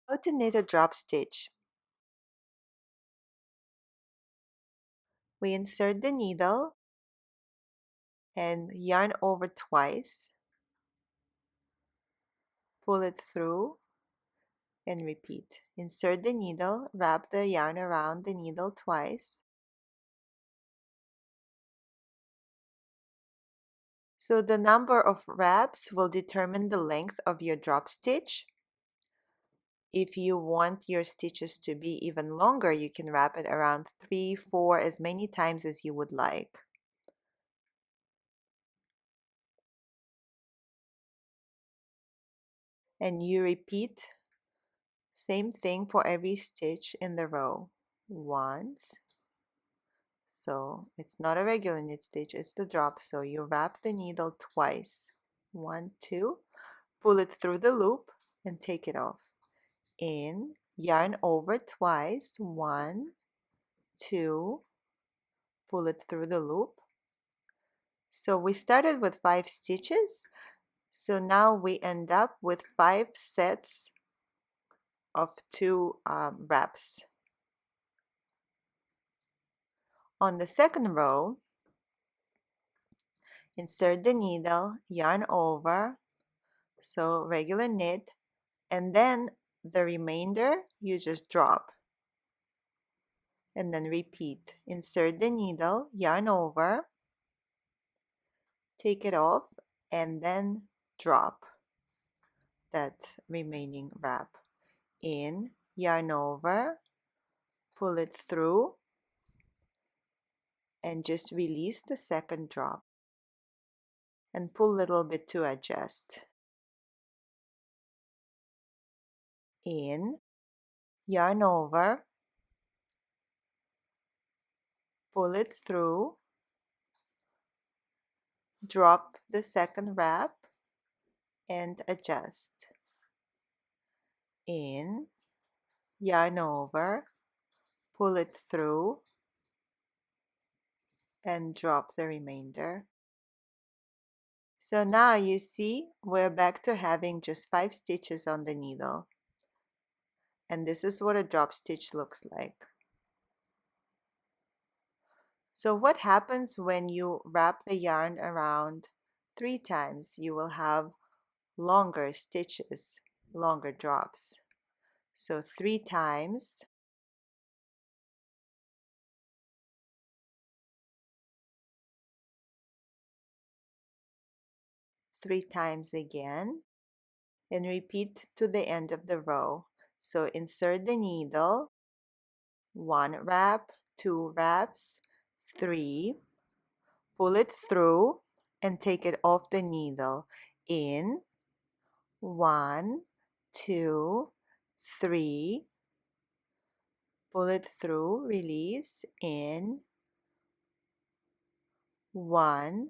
How to knit a drop stitch. We insert the needle and yarn over twice, pull it through, and repeat. Insert the needle, wrap the yarn around the needle twice. So the number of wraps will determine the length of your drop stitch. If you want your stitches to be even longer, you can wrap it around 3, 4, as many times as you would like. And you repeat same thing for every stitch in the row. Once. So it's not a regular knit stitch, it's the drop. So you wrap the needle twice. 1, 2, pull it through the loop and take it off. In, yarn over twice. 1, 2, pull it through the loop. So we started with 5 stitches. So now we end up with 5 sets of 2 wraps. On the second row, insert the needle, yarn over, so regular knit, and then the remainder you just drop. And then repeat. Insert the needle, yarn over, take it off, and then drop that remaining wrap. In, yarn over, pull it through, and just release the second drop. And pull a little bit to adjust. In, yarn over, pull it through, drop the second wrap, and adjust. In, yarn over, pull it through, and drop the remainder. So now you see we're back to having just 5 stitches on the needle. And this is what a drop stitch looks like. So what happens when you wrap the yarn around 3 times? You will have longer stitches, longer drops. So 3 times, 3 times again, and repeat to the end of the row. So insert the needle, 1 wrap, 2 wraps, 3, pull it through and take it off the needle. In, 1, 2, 3, pull it through, release. In, 1,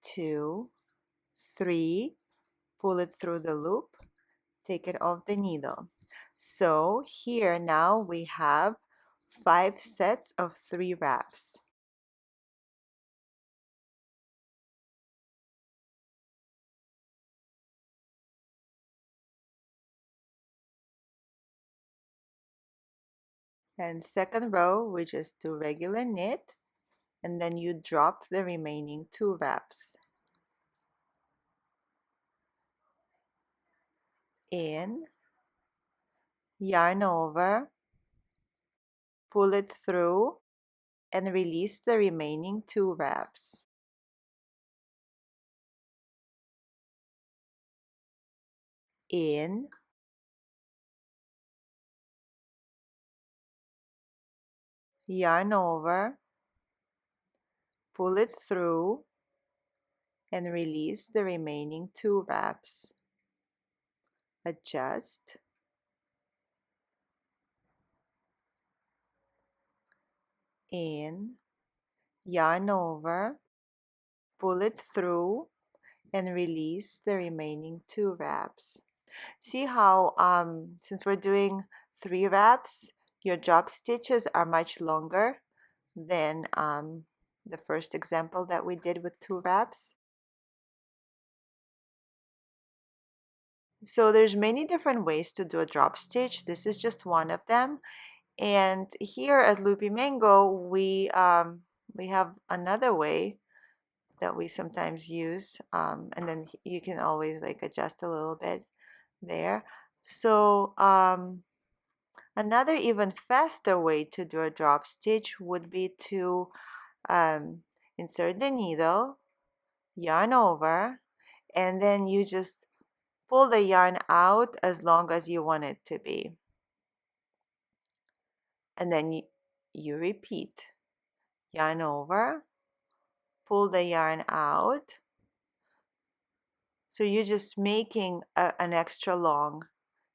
2, 3, pull it through the loop, take it off the needle. So here now we have 5 sets of 3 wraps. And second row we just do regular knit, and then you drop the remaining 2 wraps. In, yarn over, pull it through, and release the remaining 2 wraps. In, yarn over, pull it through, and release the remaining 2 wraps. Adjust. In, yarn over, pull it through, and release the remaining 2 wraps. See how since we're doing 3 wraps, your drop stitches are much longer than the first example that we did with 2 wraps. So there's many different ways to do a drop stitch. This is just one of them. And here at Loopy Mango, we have another way that we sometimes use, and then you can always like adjust a little bit there. So another even faster way to do a drop stitch would be to um, insert the needle, yarn over, and then you just pull the yarn out as long as you want it to be. And then you repeat. Yarn over, pull the yarn out. So you're just making an extra long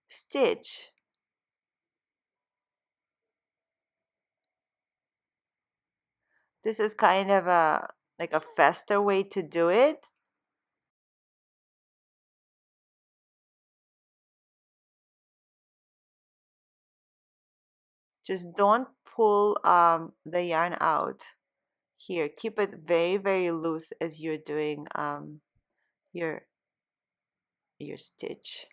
stitch. This is kind of a like a faster way to do it. Just don't pull the yarn out. Here, keep it very, very loose as you're doing your stitch.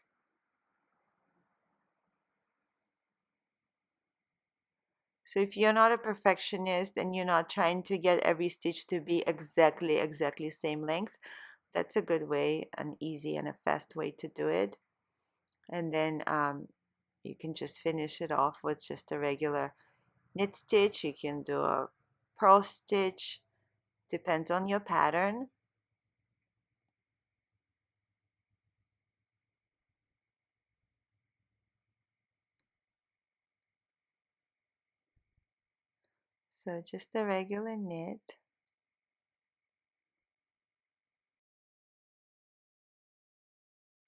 So if you're not a perfectionist and you're not trying to get every stitch to be exactly same length, that's a good way, an easy and a fast way to do it. And then you can just finish it off with just a regular knit stitch. You can do a purl stitch, depends on your pattern. So just a regular knit.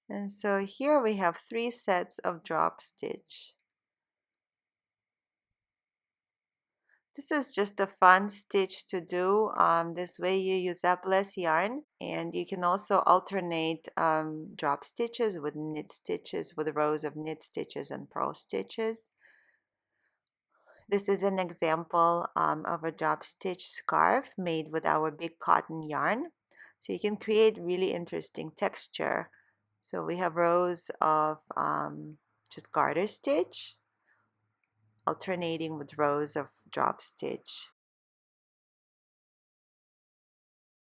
And so here we have 3 sets of drop stitch. This is just a fun stitch to do. This way you use up less yarn, and you can also alternate drop stitches with knit stitches, with rows of knit stitches and purl stitches. This is an example of a drop stitch scarf made with our big cotton yarn. So you can create really interesting texture. So we have rows of just garter stitch alternating with rows of drop stitch.